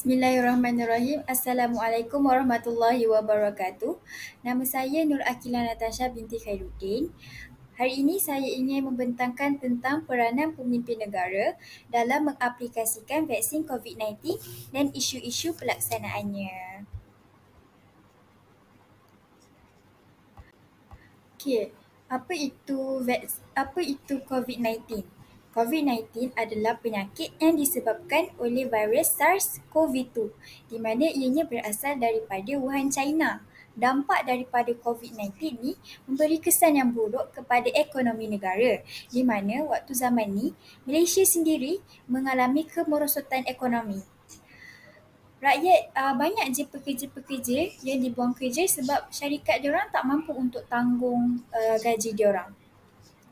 Bismillahirrahmanirrahim. Assalamualaikum warahmatullahi wabarakatuh. Nama saya Nur Akilah Natasha binti Khairuddin. Hari ini saya ingin membentangkan tentang peranan pemimpin negara dalam mengaplikasikan vaksin COVID-19 dan isu-isu pelaksanaannya. Okey, apa itu COVID-19? COVID-19 adalah penyakit yang disebabkan oleh virus SARS-CoV-2 di mana ianya berasal daripada Wuhan, China. Dampak daripada COVID-19 ni memberi kesan yang buruk kepada ekonomi negara di mana waktu zaman ni Malaysia sendiri mengalami kemerosotan ekonomi. Rakyat banyak je pekerja-pekerja yang dibuang kerja sebab syarikat diorang tak mampu untuk tanggung gaji diorang.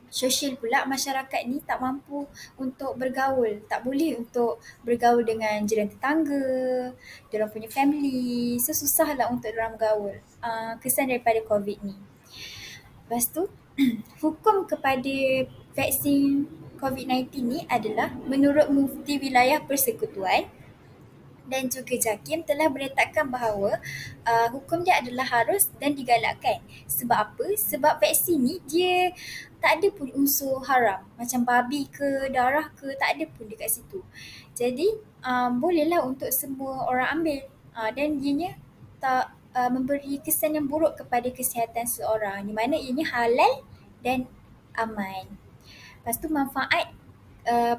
Sosial pula, masyarakat ni tak mampu untuk bergaul, tak boleh untuk bergaul dengan jiran tetangga, diorang punya family, so susah lah untuk diorang bergaul. Kesan daripada COVID ni. Lepas tu, hukum kepada vaksin COVID-19 ni adalah menurut Mufti Wilayah Persekutuan dan juga JAKIM telah menetapkan bahawa hukum dia adalah harus dan digalakkan. Sebab apa? Sebab vaksin ni dia tak ada pun unsur haram. Macam babi ke, darah ke, tak ada pun dekat situ. Jadi bolehlah untuk semua orang ambil. Dan ianya tak memberi kesan yang buruk kepada kesihatan seorang. Di mana ianya halal dan aman. Lepas tu manfaat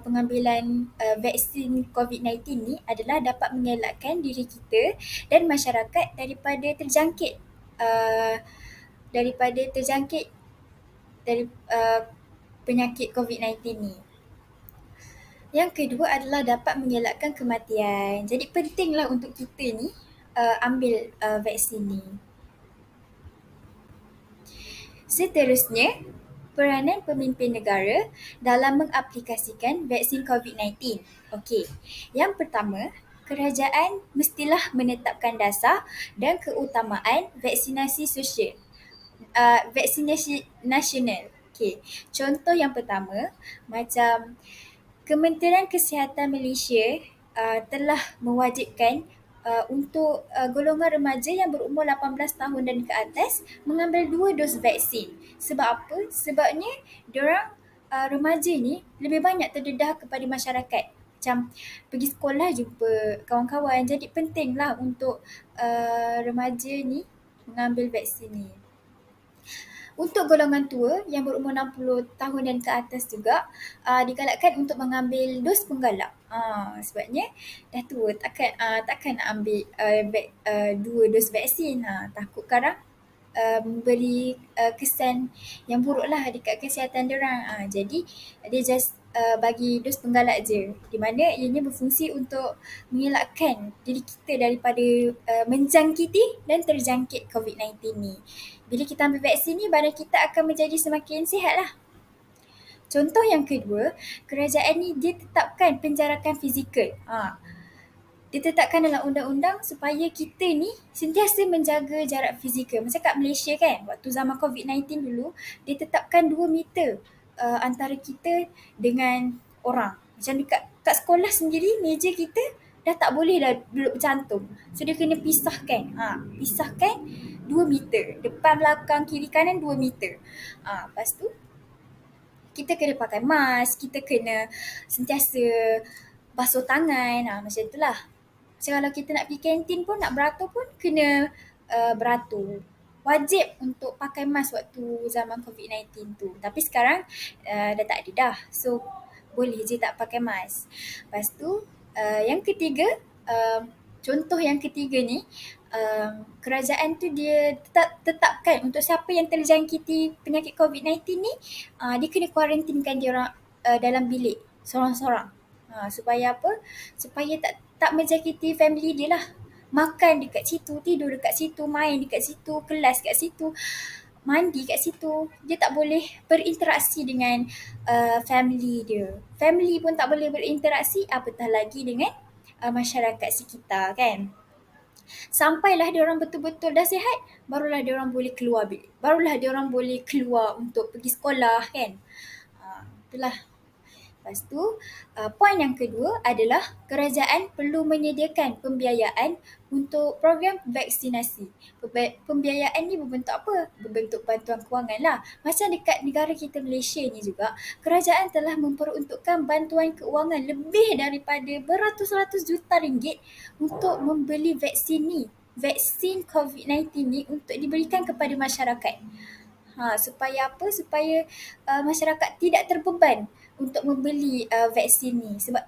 pengambilan vaksin COVID-19 ni adalah dapat mengelakkan diri kita dan masyarakat daripada terjangkit dari penyakit COVID-19 ni. Yang kedua adalah dapat mengelakkan kematian. Jadi pentinglah untuk kita ni ambil vaksin ni. Seterusnya, peranan pemimpin negara dalam mengaplikasikan vaksin COVID-19. Okey, yang pertama, kerajaan mestilah menetapkan dasar dan keutamaan vaksinasi sosial. Vaksinasi nasional. Okey, contoh yang pertama, macam Kementerian Kesihatan Malaysia telah mewajibkan untuk golongan remaja yang berumur 18 tahun dan ke atas mengambil 2 dos vaksin. Sebab apa? Sebabnya diorang remaja ni lebih banyak terdedah kepada masyarakat. Macam pergi sekolah jumpa kawan-kawan. Jadi pentinglah untuk remaja ni mengambil vaksin ni. Untuk golongan tua yang berumur 60 tahun dan ke atas juga digalakkan untuk mengambil dos penggalak. Sebabnya dah tua takkan nak ambil 2 dos vaksin. Takut sekarang memberi kesan yang buruk lah dekat kesihatan diorang. Jadi dia just bagi dos penggalak je, di mana ianya berfungsi untuk mengelakkan diri kita daripada menjangkiti dan terjangkit COVID-19 ni. Bila kita ambil vaksin ni, badan kita akan menjadi semakin sihat lah. Contoh yang kedua, kerajaan ni dia tetapkan penjarakan fizikal. Ditetapkan dalam undang-undang supaya kita ni sentiasa menjaga jarak fizikal. Macam kat Malaysia kan, waktu zaman COVID-19 dulu, ditetapkan 2 meter antara kita dengan orang. Macam kat sekolah sendiri, meja kita dah tak boleh dah duduk bercantum. So dia kena pisahkan. Pisahkan 2 meter. Depan, belakang, kiri, kanan 2 meter. Lepas tu, kita kena pakai mask, kita kena sentiasa basuh tangan. Macam itulah. Macam kalau kita nak pergi kantin pun, nak beratur pun, kena beratur. Wajib untuk pakai mask waktu zaman COVID-19 tu. Tapi sekarang dah tak ada dah. So, boleh je tak pakai mask. Lepas tu, yang ketiga, contoh yang ketiga ni, kerajaan tu dia tetapkan untuk siapa yang terjangkiti penyakit COVID-19 ni, dia kena kuarantinkan dia orang dalam bilik seorang-seorang. Supaya apa? Supaya tak menjangkiti family dia lah. Makan dekat situ, tidur dekat situ, main dekat situ, kelas kat situ, mandi kat situ. Dia tak boleh berinteraksi dengan family dia. Family pun tak boleh berinteraksi, apatah lagi dengan masyarakat sekitar kan. Sampailah diorang betul-betul dah sihat, barulah diorang boleh keluar bilik. Barulah diorang boleh keluar untuk pergi sekolah kan. Itulah. Lepas tu, poin yang kedua adalah kerajaan perlu menyediakan pembiayaan untuk program vaksinasi. Pembiayaan ni berbentuk apa? Berbentuk bantuan kewangan lah. Macam dekat negara kita Malaysia ni juga, kerajaan telah memperuntukkan bantuan keuangan lebih daripada beratus-ratus juta ringgit untuk membeli vaksin ni. Vaksin COVID-19 ni untuk diberikan kepada masyarakat. Supaya apa? Supaya masyarakat tidak terbeban untuk membeli vaksin ni. Sebab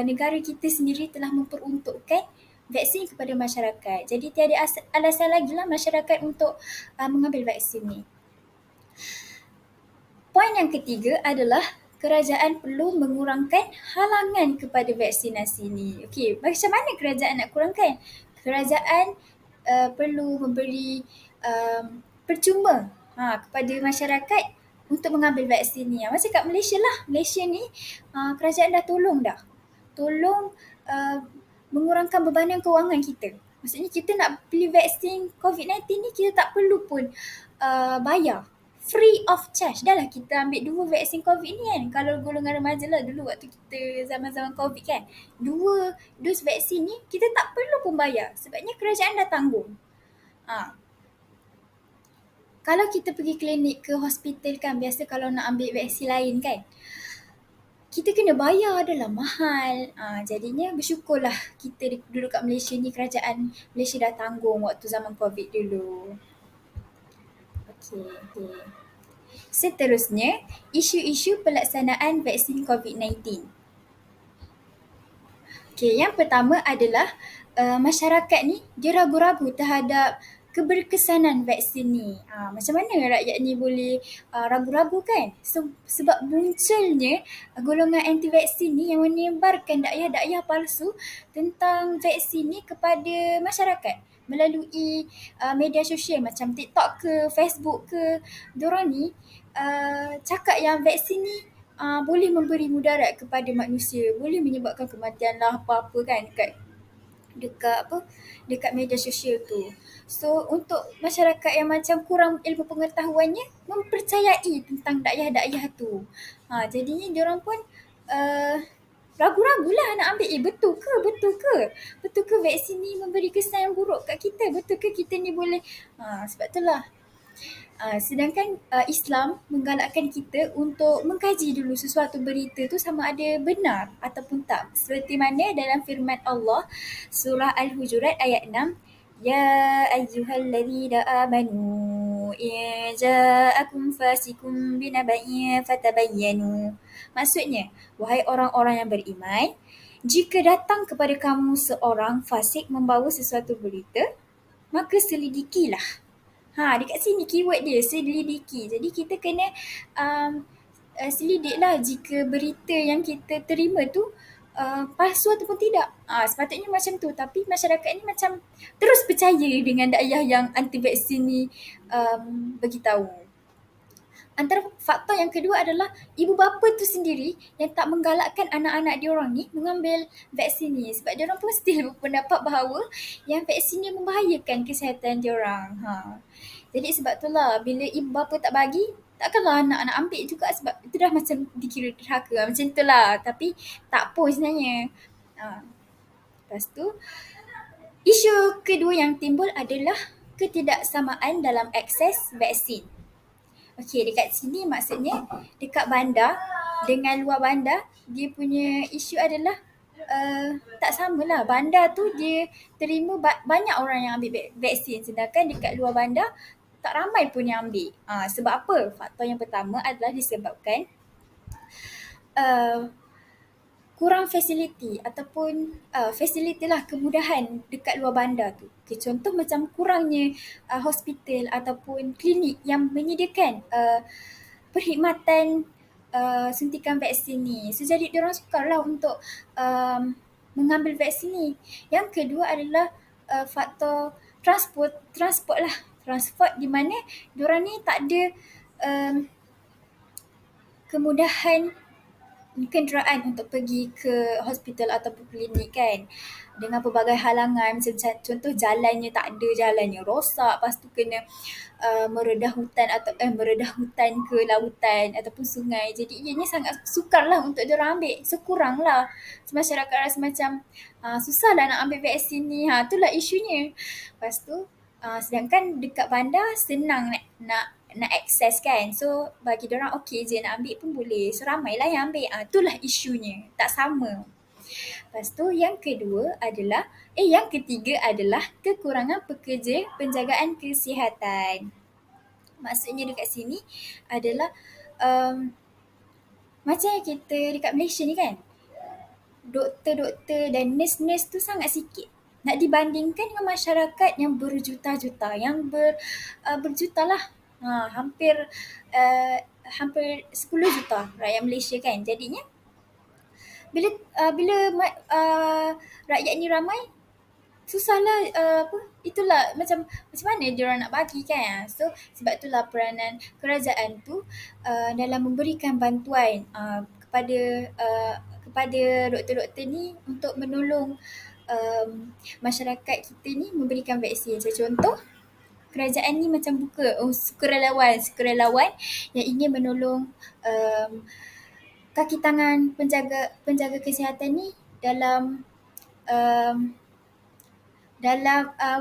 negara kita sendiri telah memperuntukkan vaksin kepada masyarakat. Jadi tiada alasan lagi lah masyarakat untuk mengambil vaksin ni. Poin yang ketiga adalah kerajaan perlu mengurangkan halangan kepada vaksinasi ni. Okey, macam mana kerajaan nak kurangkan? Kerajaan perlu memberi percuma kepada masyarakat untuk mengambil vaksin ni. Macam kat Malaysia lah. Malaysia ni kerajaan dah tolong dah. Tolong mengurangkan bebanan kewangan kita. Maksudnya kita nak beli vaksin COVID-19 ni kita tak perlu pun bayar. Free of charge. Dah lah kita ambil 2 vaksin COVID ni kan. Kalau golongan remaja lah dulu waktu kita zaman-zaman COVID kan. 2 dos vaksin ni kita tak perlu pun bayar. Sebabnya kerajaan dah tanggung. Kalau kita pergi klinik ke hospital kan, biasa kalau nak ambil vaksin lain kan, kita kena bayar, adalah mahal. Jadinya bersyukurlah kita dulu kat Malaysia ni, kerajaan Malaysia dah tanggung waktu zaman COVID dulu. Okey. Seterusnya, isu-isu pelaksanaan vaksin COVID-19. Okey, yang pertama adalah masyarakat ni dia ragu-ragu terhadap keberkesanan vaksin ni. Macam mana rakyat ni boleh ragu-ragu kan? Sebab munculnya golongan anti-vaksin ni yang menyebarkan dakwah-dakwah palsu tentang vaksin ni kepada masyarakat melalui media sosial macam TikTok ke, Facebook ke. Diorang ni cakap yang vaksin ni boleh memberi mudarat kepada manusia, boleh menyebabkan kematian lah apa-apa kan dekat media sosial tu. So untuk masyarakat yang macam kurang ilmu pengetahuannya mempercayai tentang dakwah-dakwah tu. Jadinya diorang pun ragu-ragulah nak ambil. Betul ke? Betul ke vaksin ni memberi kesan yang buruk kat kita? Betul ke kita ni boleh? Sebab itulah. Sedangkan Islam menggalakkan kita untuk mengkaji dulu sesuatu berita tu sama ada benar ataupun tak. Seperti mana dalam firman Allah surah Al-Hujurat ayat 6, Ya ayyuhalladzina amanu in ja'akum fasikum binaba'in fatabayyanu. Maksudnya, wahai orang-orang yang beriman, jika datang kepada kamu seorang fasik membawa sesuatu berita, maka selidikilah. Dekat sini keyword dia, selidiki. Jadi kita kena selidiklah jika berita yang kita terima tu palsu ataupun tidak. Sepatutnya macam tu. Tapi masyarakat ni macam terus percaya dengan dakwah yang anti vaksin ni beritahu. Antara faktor yang kedua adalah ibu bapa tu sendiri yang tak menggalakkan anak-anak diorang ni mengambil vaksin ni. Sebab diorang pun still berpendapat bahawa yang vaksin ni membahayakan kesihatan diorang. Jadi sebab itulah bila ibu bapa tak bagi, takkanlah anak-anak ambil juga sebab itu dah macam dikira derhaka. Macam itulah. Tapi tak pun sebenarnya. Lepas tu, isu kedua yang timbul adalah ketidaksamaan dalam akses vaksin. Okey, dekat sini maksudnya dekat bandar dengan luar bandar, dia punya isu adalah tak samalah. Bandar tu dia terima banyak orang yang ambil vaksin, sedangkan dekat luar bandar tak ramai pun yang ambil. Sebab apa? Faktor yang pertama adalah disebabkan kurang fasiliti ataupun fasiliti lah, kemudahan dekat luar bandar tu. Okay, contoh macam kurangnya hospital ataupun klinik yang menyediakan perkhidmatan suntikan vaksin ni. So jadi diorang sukarlah untuk mengambil vaksin ni. Yang kedua adalah faktor transport lah. Transport di mana diorang ni tak ada kemudahan kenderaan untuk pergi ke hospital ataupun klinik kan, dengan pelbagai halangan, macam contoh jalannya tak ada, jalannya rosak, lepas tu kena meredah hutan atau meredah hutan ke lautan ataupun sungai. Jadi ianya sangat sukar lah untuk diorang ambil. So kurang lah. Masyarakat rasa macam susah lah nak ambil vaksin ni. Itulah isunya. Lepas tu sedangkan dekat bandar senang nak access kan. So bagi diorang okey je, nak ambil pun boleh. So ramailah yang ambil. Itulah isunya. Tak sama. Lepas tu yang kedua adalah, yang ketiga adalah kekurangan pekerja penjagaan kesihatan. Maksudnya dekat sini adalah macam yang kita dekat Malaysia ni kan, doktor-doktor dan nurse-nurse tu sangat sikit. Nak dibandingkan dengan masyarakat yang berjuta-juta, yang berjuta lah. Hampir hampir 10 juta rakyat Malaysia kan. Jadinya bila rakyat ni ramai, susahlah itulah macam mana diorang nak bagi kan. So sebab itulah peranan kerajaan tu dalam memberikan bantuan kepada doktor-doktor ni untuk menolong masyarakat kita ni memberikan vaksin. Contoh kerajaan ni macam buka sukarelawan yang ingin menolong kaki tangan penjaga kesihatan ni dalam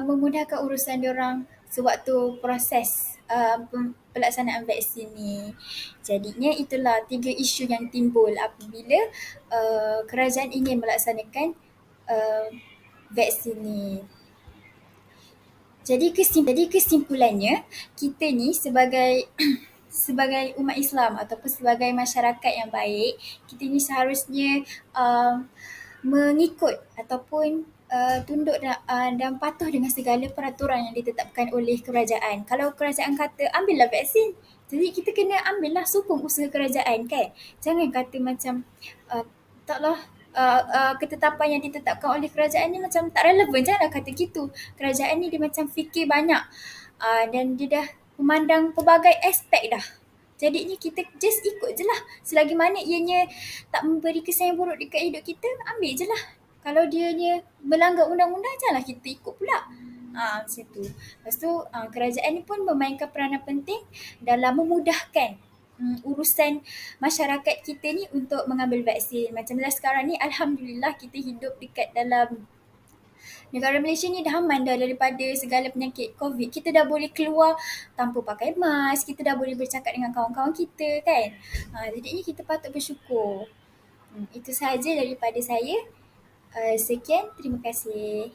memudahkan urusan diorang sewaktu proses pelaksanaan vaksin ni. Jadinya itulah 3 isu yang timbul apabila kerajaan ingin melaksanakan vaksin ni. Jadi kesimpulannya, kita ni sebagai sebagai umat Islam ataupun sebagai masyarakat yang baik, kita ni seharusnya mengikut ataupun tunduk dan patuh dengan segala peraturan yang ditetapkan oleh kerajaan. Kalau kerajaan kata ambillah vaksin, jadi kita kena ambillah, sokong usaha kerajaan kan. Jangan kata macam taklah ketetapan yang ditetapkan oleh kerajaan ni macam tak relevan. Janganlah kata gitu. Kerajaan ni dia macam fikir banyak dan dia dah memandang pelbagai aspek dah. Jadinya kita just ikut je lah. Selagi mana ianya tak memberi kesan yang buruk dekat hidup kita, ambil je lah. Kalau dianya melanggar undang-undang, janganlah kita ikut pula. Macam tu. Lepas tu kerajaan ni pun memainkan peranan penting dalam memudahkan urusan masyarakat kita ni untuk mengambil vaksin. Macam sekarang ni, alhamdulillah kita hidup dekat dalam negara Malaysia ni dah aman dah daripada segala penyakit COVID. Kita dah boleh keluar tanpa pakai mask, kita dah boleh bercakap dengan kawan-kawan kita kan. Jadinya kita patut bersyukur. Itu sahaja daripada saya. Sekian, terima kasih.